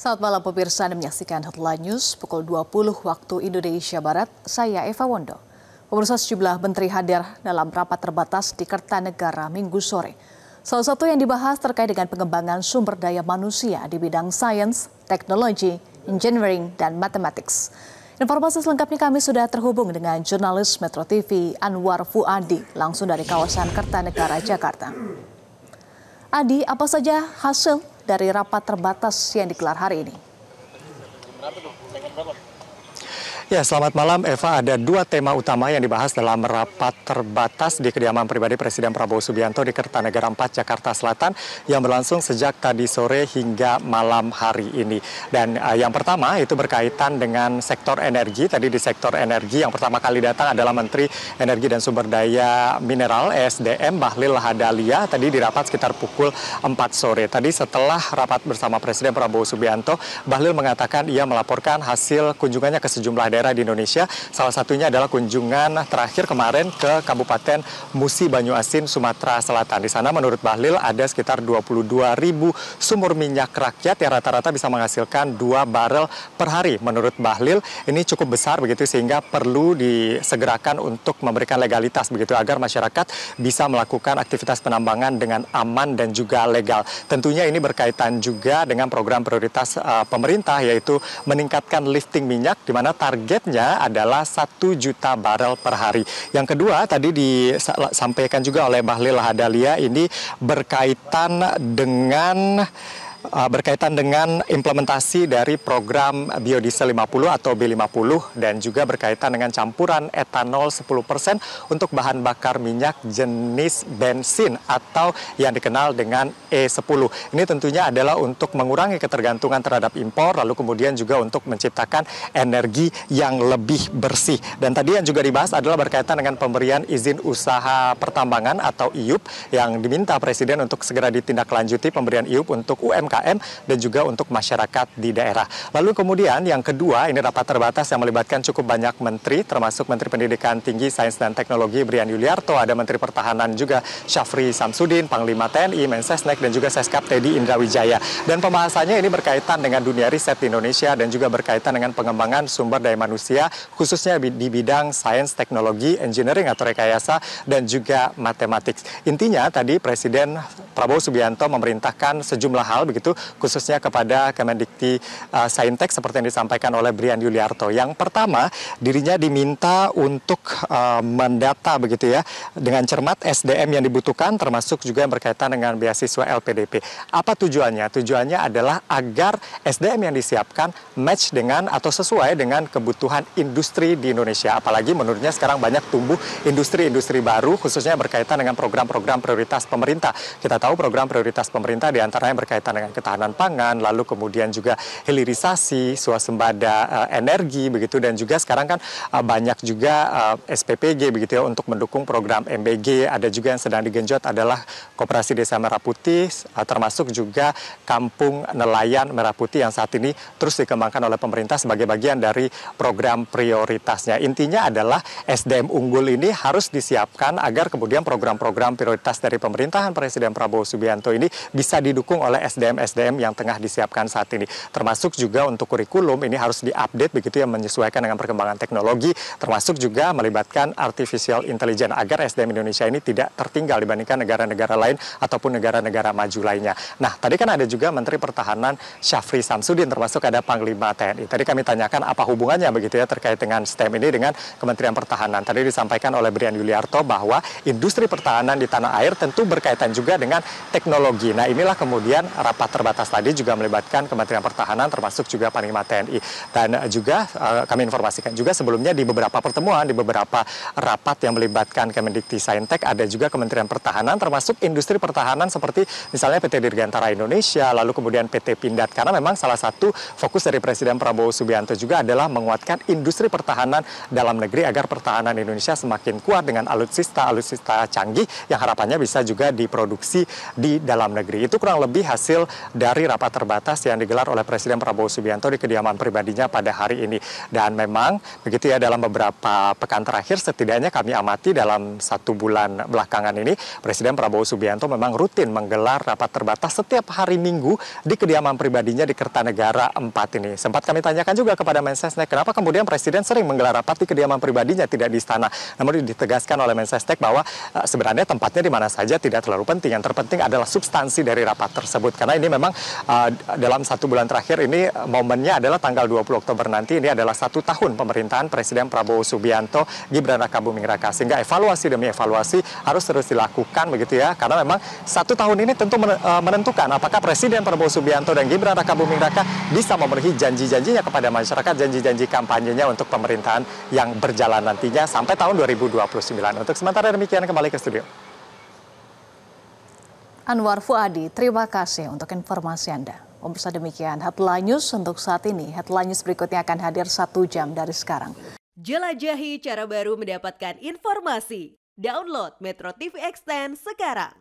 Selamat malam pemirsa, Anda menyaksikan Headline News pukul 20 waktu Indonesia Barat. Saya Eva Wondo. Pemirsa, sejumlah menteri hadir dalam rapat terbatas di Kertanegara Minggu sore. Salah satu yang dibahas terkait dengan pengembangan sumber daya manusia di bidang sains, teknologi, engineering, dan mathematics. Informasi selengkapnya kami sudah terhubung dengan jurnalis Metro TV Anwar Fuadi langsung dari kawasan Kertanegara, Jakarta. Adi, apa saja hasil dari rapat terbatas yang digelar hari ini? Ya, selamat malam Eva. Ada dua tema utama yang dibahas dalam rapat terbatas di kediaman pribadi Presiden Prabowo Subianto di Kertanegara 4, Jakarta Selatan yang berlangsung sejak tadi sore hingga malam hari ini. Dan yang pertama itu berkaitan dengan sektor energi. Tadi di sektor energi yang pertama kali datang adalah Menteri Energi dan Sumber Daya Mineral (ESDM) Bahlil Lahadalia. Tadi di rapat sekitar pukul 4 sore. Tadi setelah rapat bersama Presiden Prabowo Subianto, Bahlil mengatakan ia melaporkan hasil kunjungannya ke sejumlah daerah di Indonesia. Salah satunya adalah kunjungan terakhir kemarin ke Kabupaten Musi Banyuasin, Sumatera Selatan. Di sana menurut Bahlil ada sekitar 22.000 sumur minyak rakyat yang rata-rata bisa menghasilkan 2 barel per hari. Menurut Bahlil ini cukup besar begitu sehingga perlu disegerakan untuk memberikan legalitas begitu agar masyarakat bisa melakukan aktivitas penambangan dengan aman dan juga legal. Tentunya ini berkaitan juga dengan program prioritas pemerintah yaitu meningkatkan lifting minyak di mana targetnya adalah 1 juta barel per hari. Yang kedua tadi disampaikan juga oleh Bahlil Lahadalia ini berkaitan dengan implementasi dari program biodiesel 50 atau B50 dan juga berkaitan dengan campuran etanol 10% untuk bahan bakar minyak jenis bensin atau yang dikenal dengan E10. Ini tentunya adalah untuk mengurangi ketergantungan terhadap impor, lalu kemudian juga untuk menciptakan energi yang lebih bersih. Dan tadi yang juga dibahas adalah berkaitan dengan pemberian izin usaha pertambangan atau IUP yang diminta Presiden untuk segera ditindaklanjuti pemberian IUP untuk UMKM dan juga untuk masyarakat di daerah. Lalu kemudian yang kedua, ini rapat terbatas yang melibatkan cukup banyak menteri, termasuk Menteri Pendidikan Tinggi, Sains dan Teknologi Brian Yuliarto, ada Menteri Pertahanan juga Syafri Samsudin, Panglima TNI, Mensesnek, dan juga Seskap Teddy Indrawijaya. Dan pembahasannya ini berkaitan dengan dunia riset di Indonesia dan juga berkaitan dengan pengembangan sumber daya manusia, khususnya di bidang sains, teknologi, engineering atau rekayasa, dan juga matematik. Intinya tadi Presiden Prabowo Subianto memerintahkan sejumlah hal begitu, khususnya kepada Kemendikti Saintek seperti yang disampaikan oleh Brian Yuliarto. Yang pertama, dirinya diminta untuk mendata begitu ya dengan cermat SDM yang dibutuhkan, termasuk juga yang berkaitan dengan beasiswa LPDP. Apa tujuannya? Tujuannya adalah agar SDM yang disiapkan match dengan atau sesuai dengan kebutuhan industri di Indonesia. Apalagi menurutnya sekarang banyak tumbuh industri-industri baru, khususnya berkaitan dengan program-program prioritas pemerintah. Kita tahu program prioritas pemerintah diantaranya berkaitan dengan ketahanan pangan, lalu kemudian juga hilirisasi, swasembada energi begitu, dan juga sekarang kan banyak juga SPPG begitu ya untuk mendukung program MBG. Ada juga yang sedang digenjot adalah Koperasi Desa Merah Putih, termasuk juga Kampung Nelayan Merah Putih yang saat ini terus dikembangkan oleh pemerintah sebagai bagian dari program prioritasnya. Intinya adalah SDM unggul ini harus disiapkan agar kemudian program-program prioritas dari pemerintahan Presiden Prabowo Subianto ini bisa didukung oleh SDM yang tengah disiapkan saat ini. Termasuk juga untuk kurikulum ini harus diupdate begitu ya, menyesuaikan dengan perkembangan teknologi, termasuk juga melibatkan artificial intelligence agar SDM Indonesia ini tidak tertinggal dibandingkan negara-negara lain ataupun negara-negara maju lainnya. Nah, tadi kan ada juga Menteri Pertahanan Syafri Samsudin, termasuk ada Panglima TNI. Tadi kami tanyakan apa hubungannya begitu ya terkait dengan STEM ini dengan Kementerian Pertahanan. Tadi disampaikan oleh Brian Yuliarto bahwa industri pertahanan di tanah air tentu berkaitan juga dengan teknologi. Nah, inilah kemudian rapat terbatas tadi juga melibatkan Kementerian Pertahanan termasuk juga Panglima TNI. Dan juga kami informasikan juga sebelumnya di beberapa pertemuan, di beberapa rapat yang melibatkan Kemendikti Saintek ada juga Kementerian Pertahanan termasuk industri pertahanan seperti misalnya PT Dirgantara Indonesia, lalu kemudian PT Pindad, karena memang salah satu fokus dari Presiden Prabowo Subianto juga adalah menguatkan industri pertahanan dalam negeri agar pertahanan Indonesia semakin kuat dengan alutsista canggih yang harapannya bisa juga diproduksi di dalam negeri. Itu kurang lebih hasil dari rapat terbatas yang digelar oleh Presiden Prabowo Subianto di kediaman pribadinya pada hari ini. Dan memang begitu ya, dalam beberapa pekan terakhir setidaknya kami amati dalam 1 bulan belakangan ini Presiden Prabowo Subianto memang rutin menggelar rapat terbatas setiap hari Minggu di kediaman pribadinya di Kertanegara 4 ini. Sempat kami tanyakan juga kepada Mensesnek kenapa kemudian Presiden sering menggelar rapat di kediaman pribadinya, tidak di istana. Namun ditegaskan oleh Mensesnek bahwa sebenarnya tempatnya di mana saja tidak terlalu penting. Yang terpenting adalah substansi dari rapat tersebut. Karena ini memang dalam 1 bulan terakhir ini momennya adalah tanggal 20 Oktober nanti. Ini adalah 1 tahun pemerintahan Presiden Prabowo Subianto, Gibran Rakabuming Raka. Sehingga evaluasi demi evaluasi harus terus dilakukan begitu ya. Karena memang 1 tahun ini tentu menentukan apakah Presiden Prabowo Subianto dan Gibran Rakabuming Raka bisa memenuhi janji-janjinya kepada masyarakat, janji-janji kampanyenya untuk pemerintahan yang berjalan nantinya sampai tahun 2029. Untuk sementara demikian, kembali ke studio. Anwar Fuadi, terima kasih untuk informasi Anda. Pemirsa, demikian Headline News untuk saat ini. Headline News berikutnya akan hadir 1 jam dari sekarang. Jelajahi cara baru mendapatkan informasi. Download Metro TV Extend sekarang.